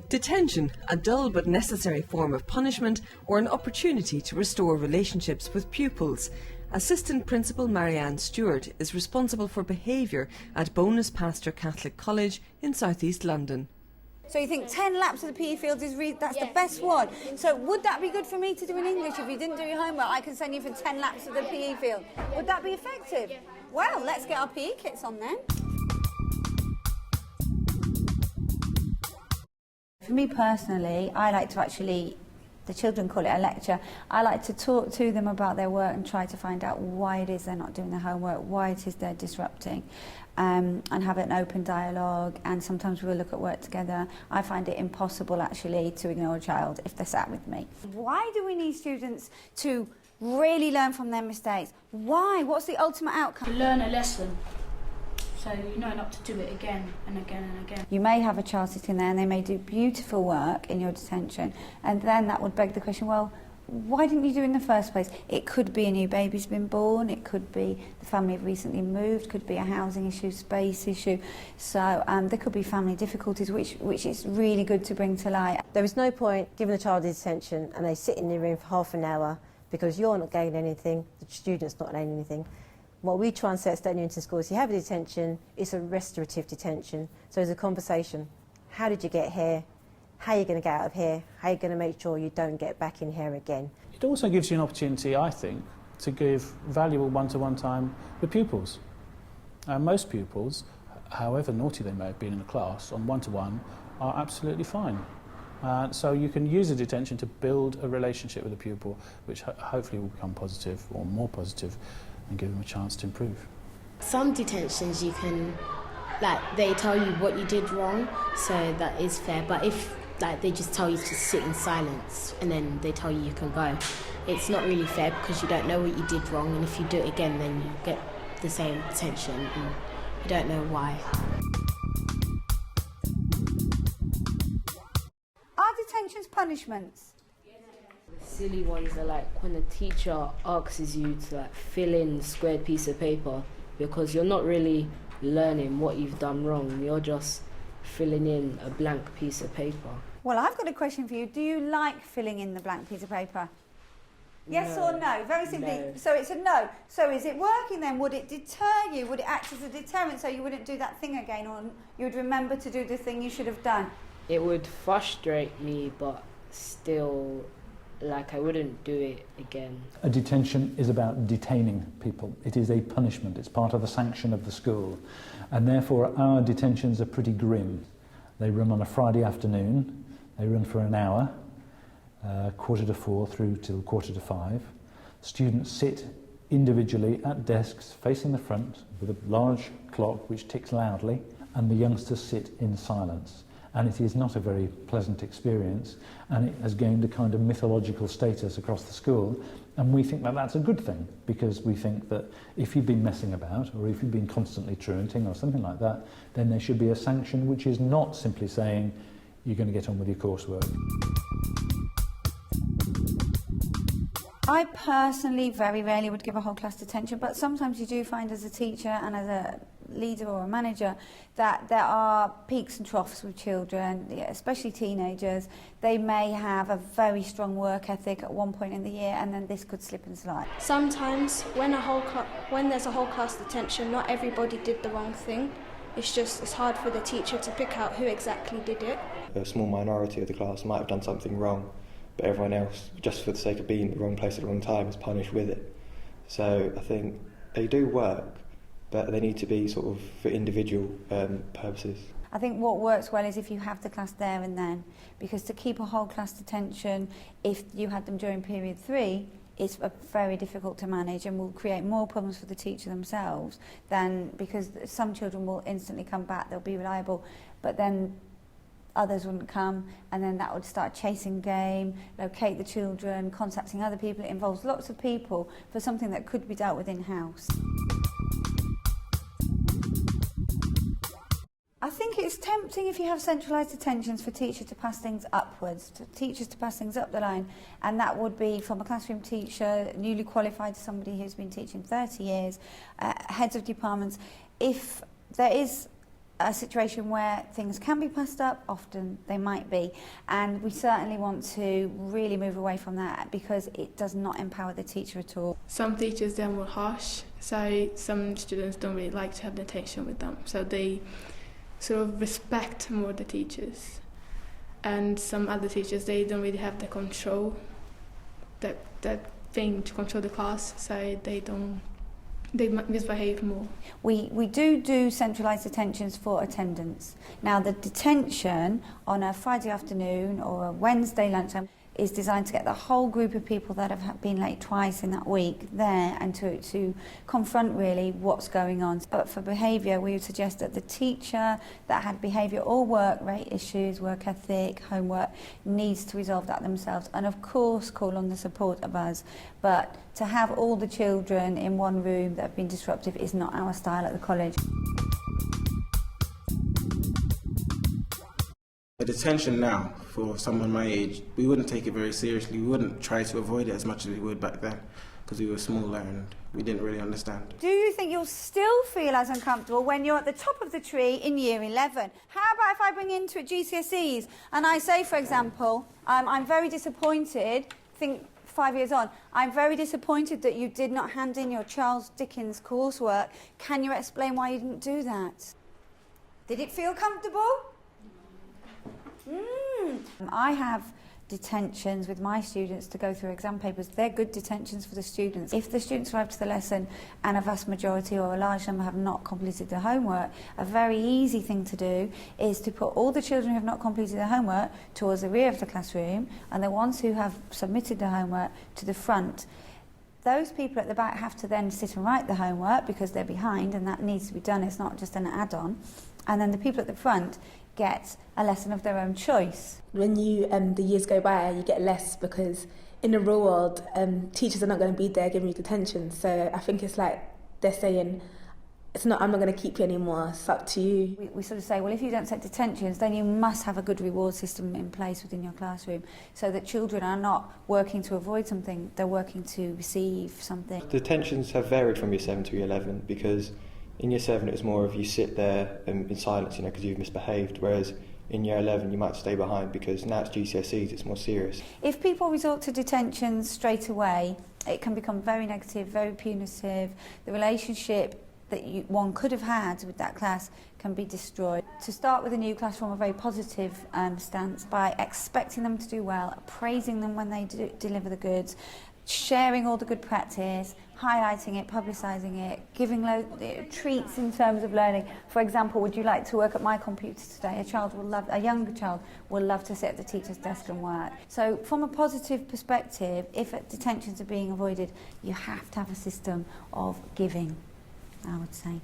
Detention, a dull but necessary form of punishment or an opportunity to restore relationships with pupils. Assistant Principal Marianne Stewart is responsible for behaviour at Bonus Pastor Catholic College in South East London. So you think 10 laps of the PE fields is that's the best one. So would that be good for me to do in English? If you didn't do your homework, I can send you for 10 laps of the PE field. Would that be effective? Well, let's get our PE kits on then. For me personally, I like to actually, the children call it a lecture, I like to talk to them about their work and try to find out why it is they're not doing their homework, why it is they're disrupting, and have an open dialogue, and sometimes we'll look at work together. I find it impossible actually to ignore a child if they're sat with me. Why do we need students to really learn from their mistakes? Why? What's the ultimate outcome? To learn a lesson. So you know not to do it again and again and again. You may have a child sitting there and they may do beautiful work in your detention, and then that would beg the question, well, why didn't you do it in the first place? It could be a new baby's been born, it could be the family have recently moved, could be a housing issue, space issue. So there could be family difficulties which is really good to bring to light. There is no point giving a child detention and they sit in the room for half an hour because you're not gaining anything, the student's not gaining anything. What we try and set statement into schools, you have a detention, it's a restorative detention. So it's a conversation. How did you get here? How are you going to get out of here? How are you going to make sure you don't get back in here again? It also gives you an opportunity, I think, to give valuable one-to-one time with pupils. Most pupils, however naughty they may have been in a class, on one-to-one, are absolutely fine. So you can use a detention to build a relationship with a pupil, which hopefully will become positive or more positive, and give them a chance to improve. Some detentions you can, they tell you what you did wrong, so that is fair, but if they just tell you to sit in silence and then they tell you can go, it's not really fair because you don't know what you did wrong, and if you do it again then you get the same detention and you don't know why. Are detentions punishments? Silly ones are like when a teacher asks you to fill in a squared piece of paper, because you're not really learning what you've done wrong, you're just filling in a blank piece of paper. Well, I've got a question for you. Do you like filling in the blank piece of paper? Yes No. or no? Very simply. No. So it's a no. So is it working then? Would it deter you? Would it act as a deterrent so you wouldn't do that thing again, or you would remember to do the thing you should have done? It would frustrate me, but still, I wouldn't do it again. A detention is about detaining people. It is a punishment. It's part of the sanction of the school. And therefore our detentions are pretty grim. They run on a Friday afternoon. They run for an hour, 4:45 through till 5:45. Students sit individually at desks facing the front with a large clock which ticks loudly, and the youngsters sit in silence. And it is not a very pleasant experience, and it has gained a kind of mythological status across the school, and we think that that's a good thing, because we think that if you've been messing about, or if you've been constantly truanting or something like that, then there should be a sanction which is not simply saying you're going to get on with your coursework. I personally very rarely would give a whole class detention, but sometimes you do find as a teacher and as a leader or a manager that there are peaks and troughs with children, especially teenagers. They may have a very strong work ethic at one point in the year, and then this could slip and slide. Sometimes when there's a whole class detention, not everybody did the wrong thing. It's hard for the teacher to pick out who exactly did it. A small minority of the class might have done something wrong, but everyone else, just for the sake of being at the wrong place at the wrong time, is punished with it. So I think they do work, but they need to be sort of for individual purposes. I think what works well is if you have the class there and then, because to keep a whole class detention, if you had them during period 3, it's very difficult to manage and will create more problems for the teacher themselves than, because some children will instantly come back, they'll be reliable, but then others wouldn't come, and then that would start chasing game, locate the children, contacting other people. It involves lots of people for something that could be dealt with in-house. I think it's tempting if you have centralised detentions for teachers to pass things upwards, teachers to pass things up the line, and that would be from a classroom teacher, newly qualified, to somebody who's been teaching 30 years, heads of departments, if there is a situation where things can be passed up, often they might be, and we certainly want to really move away from that because it does not empower the teacher at all. Some teachers, they're more harsh, so some students don't really like to have detention with them, so they sort of respect more the teachers. And some other teachers, they don't really have the control, that thing to control the class, so they misbehave more. We do centralised detentions for attendance. Now the detention on a Friday afternoon or a Wednesday lunchtime is designed to get the whole group of people that have been late twice in that week there and to confront really what's going on. But for behaviour, we would suggest that the teacher that had behaviour or work rate issues, work ethic, homework, needs to resolve that themselves, and of course call on the support of us. But to have all the children in one room that have been disruptive is not our style at the college. A detention now, for someone my age, we wouldn't take it very seriously. We wouldn't try to avoid it as much as we would back then because we were smaller and we didn't really understand. Do you think you'll still feel as uncomfortable when you're at the top of the tree in year 11? How about if I bring into it GCSEs and I say, for example, I'm very disappointed, think 5 years on, I'm very disappointed that you did not hand in your Charles Dickens coursework. Can you explain why you didn't do that? Did it feel comfortable? I have detentions with my students to go through exam papers. They're good detentions for the students. If the students arrive to the lesson and a vast majority or a large number have not completed their homework, a very easy thing to do is to put all the children who have not completed their homework towards the rear of the classroom and the ones who have submitted their homework to the front. Those people at the back have to then sit and write the homework because they're behind and that needs to be done. It's not just an add-on. And then the people at the front get a lesson of their own choice. When the years go by, you get less because in the real world, teachers are not going to be there giving you detention. So I think it's like they're saying, I'm not going to keep you anymore, it's up to you. We sort of say, well, if you don't set detentions, then you must have a good reward system in place within your classroom so that children are not working to avoid something, they're working to receive something. Detentions have varied from year 7 to year 11 because in year 7 it was more of you sit there in silence, because you've misbehaved, whereas in year 11 you might stay behind because now it's GCSEs, it's more serious. If people resort to detentions straight away, it can become very negative, very punitive. The relationship that one could have had with that class can be destroyed. To start with a new class from a very positive stance by expecting them to do well, praising them when they deliver the goods, sharing all the good practice, highlighting it, publicising it, giving treats in terms of learning. For example, would you like to work at my computer today? A younger child will love to sit at the teacher's desk and work. So from a positive perspective, if detentions are being avoided, you have to have a system of giving, I would say.